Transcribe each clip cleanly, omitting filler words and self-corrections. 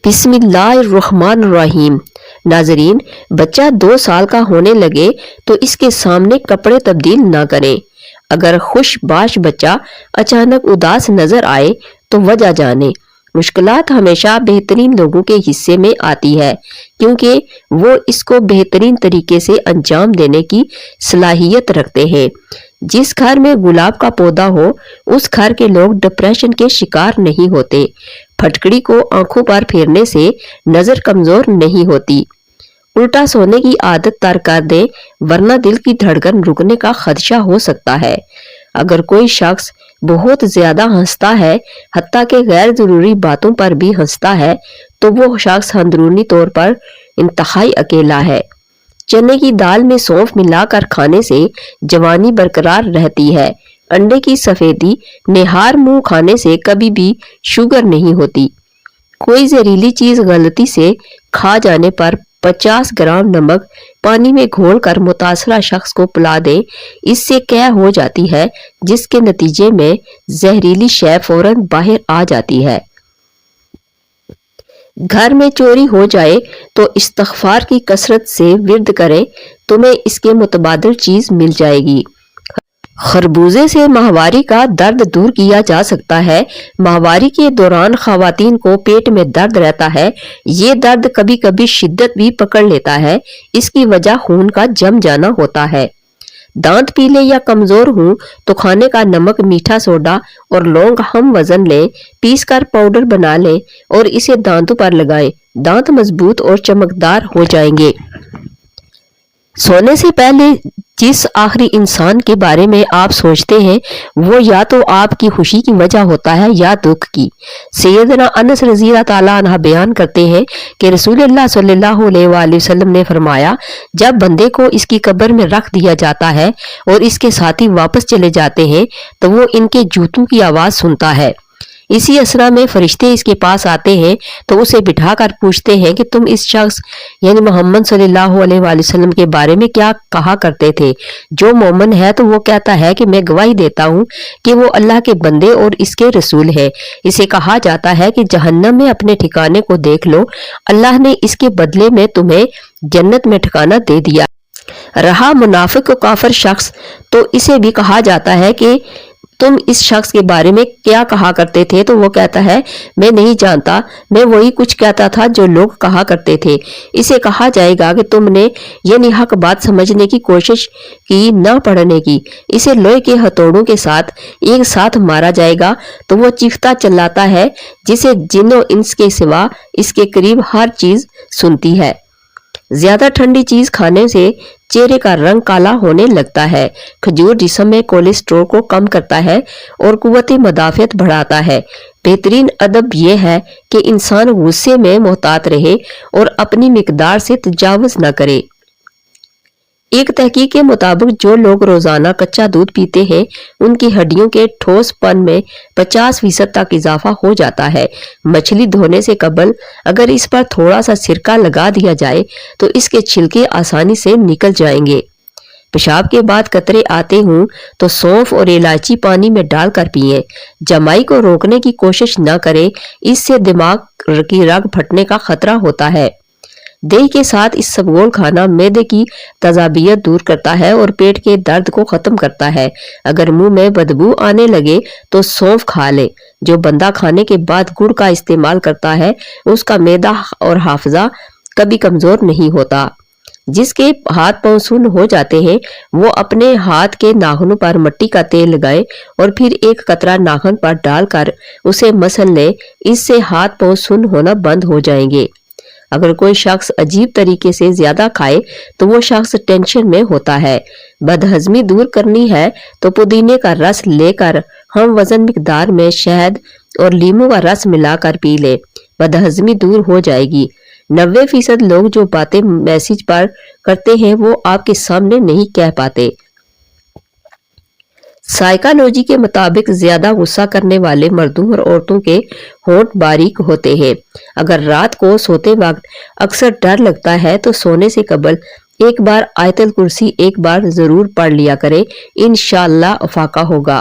بسم اللہ الرحمن الرحیم۔ ناظرین، بچہ 2 سال کا ہونے لگے تو اس کے سامنے کپڑے تبدیل نہ کریں۔ اگر خوش باش بچہ اچانک اداس نظر آئے تو وجہ جانیں۔ مشکلات ہمیشہ بہترین لوگوں کے حصے میں آتی ہے کیونکہ وہ اس کو بہترین طریقے سے انجام دینے کی صلاحیت رکھتے ہیں۔ جس گھر میں گلاب کا پودا ہو اس گھر کے لوگ ڈپریشن کے شکار نہیں ہوتے۔ پھٹکڑی کو آنکھوں پر پھیرنے سے نظر کمزور نہیں ہوتی۔ الٹا سونے کی عادت ترک کر دیں ورنہ دل کی دھڑکن رکنے کا خدشہ ہو سکتا ہے۔ اگر کوئی شخص بہت زیادہ ہنستا ہے حتیٰ کہ غیر ضروری باتوں پر بھی ہنستا ہے تو وہ شخص اندرونی طور پر انتہائی اکیلا ہے۔ چنے کی دال میں سونف ملا کر کھانے سے جوانی برقرار رہتی ہے۔ انڈے کی سفیدی نہار منہ کھانے سے کبھی بھی شوگر نہیں ہوتی۔ کوئی زہریلی چیز غلطی سے کھا جانے پر 50 گرام نمک پانی میں گھول کر متاثرہ شخص کو پلا دیں، اس سے قے ہو جاتی ہے جس کے نتیجے میں زہریلی شے فوراً باہر آ جاتی ہے۔ گھر میں چوری ہو جائے تو استغفار کی کثرت سے ورد کریں، تمہیں اس کے متبادل چیز مل جائے گی۔ خربوزے سے ماہواری کا درد دور کیا جا سکتا ہے۔ ماہواری کے دوران خواتین کو پیٹ میں درد رہتا ہے۔ یہ درد کبھی کبھی شدت بھی پکڑ لیتا ہے۔ اس کی وجہ خون کا جم جانا ہوتا ہے۔ دانت پیلے یا کمزور ہوں تو کھانے کا نمک، میٹھا سوڈا اور لونگ ہم وزن لیں، پیس کر پاؤڈر بنا لیں اور اسے دانتوں پر لگائیں۔ دانت مضبوط اور چمکدار ہو جائیں گے۔ سونے سے پہلے جس آخری انسان کے بارے میں آپ سوچتے ہیں وہ یا تو آپ کی خوشی کی وجہ ہوتا ہے یا دکھ کی۔ سیدنا انس رضی اللہ تعالیٰ عنہ بیان کرتے ہیں کہ رسول اللہ صلی اللہ علیہ وآلہ وسلم نے فرمایا، جب بندے کو اس کی قبر میں رکھ دیا جاتا ہے اور اس کے ساتھی واپس چلے جاتے ہیں تو وہ ان کے جوتوں کی آواز سنتا ہے۔ اسی اسرا میں فرشتے اس کے پاس آتے ہیں تو اسے بٹھا کر پوچھتے ہیں کہ تم اس شخص یعنی محمد صلی اللہ علیہ وآلہ وسلم کے بارے میں کیا کہا کرتے تھے؟ جو مومن ہے تو وہ کہتا ہے کہ میں گواہی دیتا ہوں کہ وہ اللہ کے بندے اور اس کے رسول ہے۔ اسے کہا جاتا ہے کہ جہنم میں اپنے ٹھکانے کو دیکھ لو، اللہ نے اس کے بدلے میں تمہیں جنت میں ٹھکانہ دے دیا۔ رہا منافق و کافر شخص تو اسے بھی کہا جاتا ہے کہ تم اس شخص کے بارے میں کیا کہا کرتے تھے؟ تو وہ کہتا ہے میں نہیں جانتا، میں وہی کچھ کہتا تھا جو لوگ کہا کرتے تھے۔ اسے کہا جائے گا کہ تم نے یعنی حق بات سمجھنے کی کوشش کی، نہ پڑھنے کی۔ اسے لوہے کے ہتھوڑوں کے ساتھ ایک ساتھ مارا جائے گا تو وہ چیختا چلاتا ہے جسے جن و انس کے سوا اس کے قریب ہر چیز سنتی ہے۔ زیادہ ٹھنڈی چیز کھانے سے چہرے کا رنگ کالا ہونے لگتا ہے۔ کھجور جسم میں کولیسٹرول کو کم کرتا ہے اور قوت مدافعت بڑھاتا ہے۔ بہترین ادب یہ ہے کہ انسان غصے میں محتاط رہے اور اپنی مقدار سے تجاوز نہ کرے۔ ایک تحقیق کے مطابق جو لوگ روزانہ کچا دودھ پیتے ہیں ان کی ہڈیوں کے ٹھوس پن میں 50% تک اضافہ ہو جاتا ہے۔ مچھلی دھونے سے قبل اگر اس پر تھوڑا سا سرکہ لگا دیا جائے تو اس کے چھلکے آسانی سے نکل جائیں گے۔ پیشاب کے بعد قطرے آتے ہوں تو سونف اور الائچی پانی میں ڈال کر پئیں۔ جمائی کو روکنے کی کوشش نہ کریں، اس سے دماغ کی رگ پھٹنے کا خطرہ ہوتا ہے۔ دہی کے ساتھ اسبگول کھانا معدے کی تذابیت دور کرتا ہے اور پیٹ کے درد کو ختم کرتا ہے۔ اگر منہ میں بدبو آنے لگے تو سونف کھا لیں۔ جو بندہ کھانے کے بعد گڑ کا استعمال کرتا ہے اس کا معدہ اور حافظہ کبھی کمزور نہیں ہوتا۔ جس کے ہاتھ پاؤں سن ہو جاتے ہیں وہ اپنے ہاتھ کے ناخنوں پر مٹی کا تیل لگائیں اور پھر ایک قطرہ ناخن پر ڈال کر اسے مسل لیں، اس سے ہاتھ پاؤں سن ہونا بند ہو جائیں گے۔ اگر کوئی شخص عجیب طریقے سے زیادہ کھائے تو وہ شخص ٹینشن میں ہوتا ہے۔ بدہضمی دور کرنی ہے تو پودینے کا رس لے کر ہم وزن مقدار میں شہد اور لیموں کا رس ملا کر پی لیں، بدہضمی دور ہو جائے گی۔ 90% لوگ جو باتیں میسج پر کرتے ہیں وہ آپ کے سامنے نہیں کہہ پاتے۔ سائیکالوجی کے مطابق زیادہ غصہ کرنے والے مردوں اور عورتوں کے ہونٹ باریک ہوتے ہیں۔ اگر رات کو سوتے وقت اکثر ڈر لگتا ہے تو سونے سے قبل ایک بار آیت الکرسی ایک بار ضرور پڑھ لیا کریں، انشاءاللہ افاقہ ہوگا۔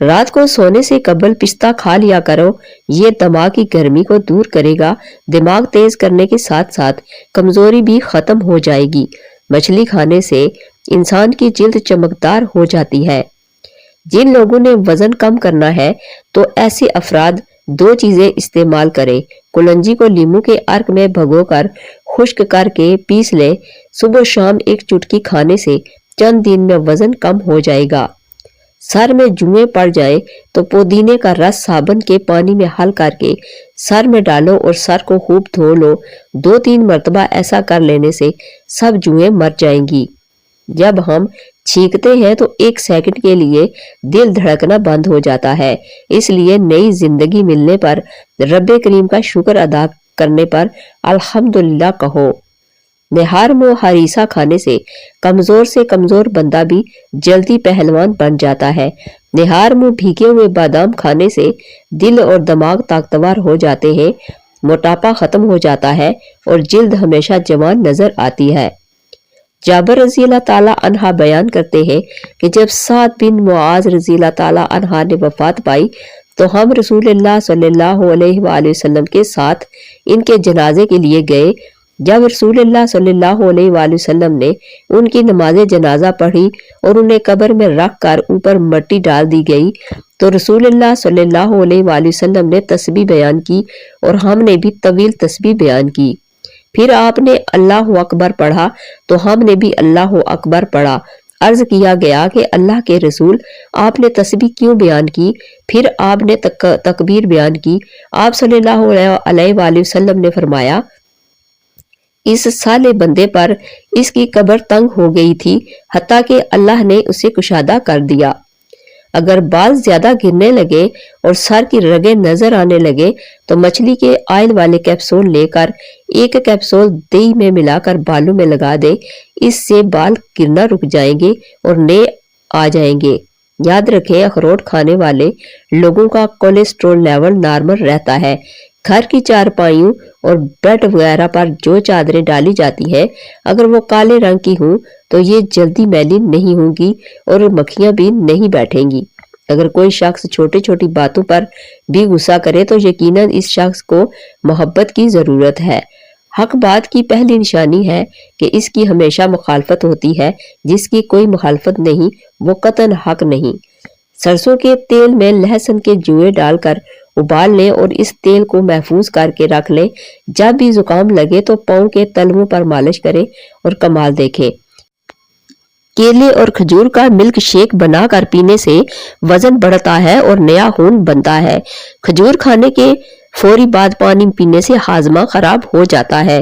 رات کو سونے سے قبل پستہ کھا لیا کرو، یہ دماغ کی گرمی کو دور کرے گا، دماغ تیز کرنے کے ساتھ ساتھ کمزوری بھی ختم ہو جائے گی۔ مچھلی کھانے سے انسان کی جلد چمکدار ہو جاتی ہے۔ جن لوگوں نے وزن کم کرنا ہے تو ایسے افراد 2 چیزیں استعمال کریں۔ کلنجی کو لیموں کے عرق میں بھگو کر خشک کر کے پیس لے، صبح و شام ایک چٹکی کھانے سے چند دن میں وزن کم ہو جائے گا۔ سر میں جوئیں پڑ جائیں تو پودینے کا رس صابن کے پانی میں حل کر کے سر میں ڈالو اور سر کو خوب دھو لو۔ 2-3 مرتبہ ایسا کر لینے سے سب جوئیں مر جائیں گی۔ جب ہم چھینکتے ہیں تو 1 سیکنڈ کے لیے دل دھڑکنا بند ہو جاتا ہے، اس لیے نئی زندگی ملنے پر رب کریم کا شکر ادا کرنے پر الحمدللہ کہو۔ نہار منہ ہریسہ کھانے سے کمزور سے کمزور بندہ بھی جلدی پہلوان بن جاتا ہے۔ نہار منہ بھیگے ہوئے بادام کھانے سے دل اور دماغ طاقتور ہو جاتے ہیں، موٹاپا ختم ہو جاتا ہے اور جلد ہمیشہ جوان نظر آتی ہے۔ جابر رضی اللہ تعالیٰ عنہ بیان کرتے ہیں کہ جب سعد بن معاذ رضی اللہ تعالیٰ عنہ نے وفات پائی تو ہم رسول اللہ صلی اللہ علیہ وآلہ وسلم کے ساتھ ان کے جنازے کے لیے گئے۔ جب رسول اللہ صلی اللہ علیہ وآلہ وسلم نے ان کی نماز جنازہ پڑھی اور انہیں قبر میں رکھ کر اوپر مٹی ڈال دی گئی تو رسول اللہ صلی اللہ علیہ وآلہ وسلم نے تسبیح بیان کی اور ہم نے بھی طویل تسبیح بیان کی۔ پھر آپ نے اللہ اکبر پڑھا تو ہم نے بھی اللہ اکبر پڑھا۔ عرض کیا گیا کہ اللہ کے رسول، آپ نے تسبیح کیوں بیان کی؟ پھر آپ نے تکبیر بیان کی۔ آپ صلی اللہ علیہ وآلہ وسلم نے فرمایا، اس سالے بندے پر اس کی قبر تنگ ہو گئی تھی حتیٰ کہ اللہ نے اسے کشادہ کر دیا۔ اگر بال زیادہ گرنے لگے اور سر کی رگیں نظر آنے لگے تو مچھلی کے آئل والے کیپسول لے کر 1 کیپسول دہی میں ملا کر بالوں میں لگا دے، اس سے بال گرنا رک جائیں گے اور نئے آ جائیں گے۔ یاد رکھیں، اخروٹ کھانے والے لوگوں کا کولیسٹرول لیول نارمل رہتا ہے۔ گھر کی چارپائیوں اور بیڈ وغیرہ پر جو چادریں ڈالی جاتی ہیں اگر وہ کالے رنگ کی ہوں تو یہ جلدی میلی نہیں ہوں گی اور مکھیاں بھی نہیں بیٹھیں گی۔ اگر کوئی شخص چھوٹی چھوٹی باتوں پر بھی غصہ کرے تو یقیناً اس شخص کو محبت کی ضرورت ہے۔ حق بات کی پہلی نشانی ہے کہ اس کی ہمیشہ مخالفت ہوتی ہے، جس کی کوئی مخالفت نہیں وہ قطعاً حق نہیں۔ سرسوں کے تیل میں لہسن کے جوئے ڈال کر ابال لیں اور اس تیل کو محفوظ کر کے رکھ لیں۔ جب بھی زکام لگے تو پاؤں کے تلووں پر مالش کریں اور کمال دیکھیں۔ کیلے اور کھجور کا ملک شیک بنا کر پینے سے وزن بڑھتا ہے اور نیا خون بنتا ہے۔ کھجور کھانے کے فوری بعد پانی پینے سے ہاضمہ خراب ہو جاتا ہے۔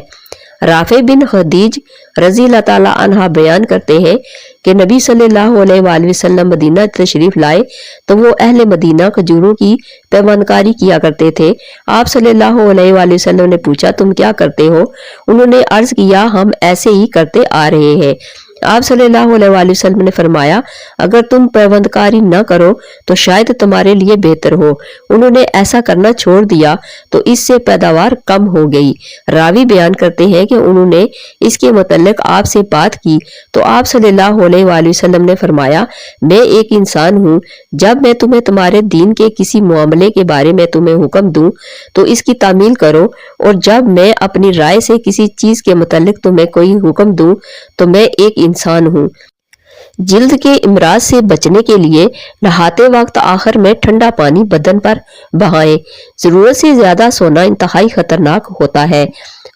رافع بن خدیج رضی اللہ تعالیٰ عنہ بیان کرتے ہیں کہ نبی صلی اللہ علیہ وآلہ وسلم مدینہ تشریف لائے تو وہ اہل مدینہ کھجوروں کی پیمانکاری کیا کرتے تھے۔ آپ صلی اللہ علیہ وآلہ وسلم نے پوچھا، تم کیا کرتے ہو؟ انہوں نے عرض کیا، ہم ایسے ہی کرتے آ رہے ہیں۔ آپ صلی اللہ علیہ وآلہ وسلم نے فرمایا، اگر تم پیوندکاری نہ کرو تو شاید تمہارے لیے بہتر ہو۔ انہوں نے ایسا کرنا چھوڑ دیا تو اس سے پیداوار کم ہو گئی۔ راوی بیان کرتے ہیں کہ انہوں نے اس کے متعلق آپ سے بات کی تو آپ صلی اللہ علیہ وآلہ وسلم نے فرمایا، میں ایک انسان ہوں، جب میں تمہیں تمہارے دین کے کسی معاملے کے بارے میں تمہیں حکم دوں تو اس کی تعمیل کرو، اور جب میں اپنی رائے سے کسی چیز کے متعلق تمہیں کوئی حکم دوں تو میں ایک انسان ہوں۔ جلد کے امراض سے بچنے کے لیے نہاتے وقت آخر میں ٹھنڈا پانی بدن پر بہائیں۔ ضرورت سے زیادہ سونا انتہائی خطرناک ہوتا ہے۔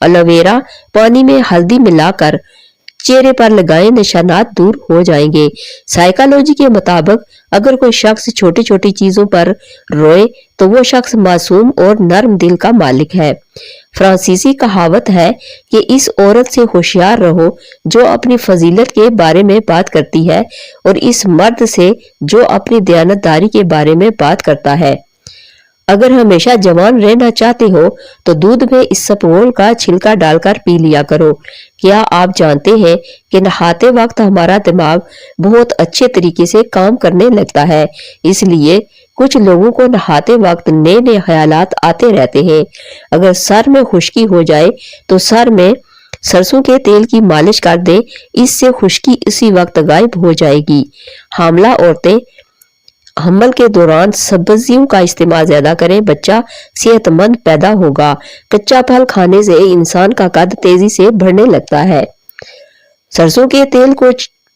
ایلو ویرا پانی میں ہلدی ملا کر چہرے پر لگائیں، نشانات دور ہو جائیں گے۔ سائیکالوجی کے مطابق اگر کوئی شخص چھوٹی چھوٹی چیزوں پر روئے تو وہ شخص معصوم اور نرم دل کا مالک ہے۔ فرانسیسی کہاوت ہے کہ اس عورت سے ہوشیار رہو جو اپنی فضیلت کے بارے میں بات کرتی ہے اور اس مرد سے جو اپنی دیانتداری کے بارے میں بات کرتا ہے۔ اگر ہمیشہ جوان رہنا چاہتے ہو تو دودھ میں اسپغول کا چھلکا ڈال کر پی لیا کرو۔ کیا آپ جانتے ہیں کہ نہاتے وقت ہمارا دماغ بہت اچھے طریقے سے کام کرنے لگتا ہے، اس لیے کچھ لوگوں کو نہاتے وقت نئے نئے خیالات آتے رہتے ہیں۔ اگر سر میں خشکی ہو جائے تو سر میں سرسوں کے تیل کی مالش کر دیں، اس سے خشکی اسی وقت غائب ہو جائے گی۔ حاملہ عورتیں حمل کے دوران سبزیوں کا استعمال زیادہ کریں، بچہ صحت مند پیدا ہوگا۔ کچا پھل کھانے سے انسان کا قد تیزی سے بڑھنے لگتا ہے۔ سرسوں کے تیل کو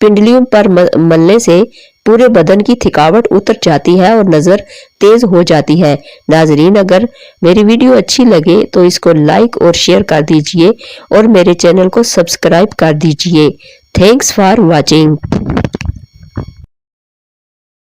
پنڈلیوں پر ملنے سے پورے بدن کی تھکاوٹ اتر جاتی ہے اور نظر تیز ہو جاتی ہے۔ ناظرین، اگر میری ویڈیو اچھی لگے تو اس کو لائک اور شیئر کر دیجئے اور میرے چینل کو سبسکرائب کر دیجئے۔ Thanks for watching.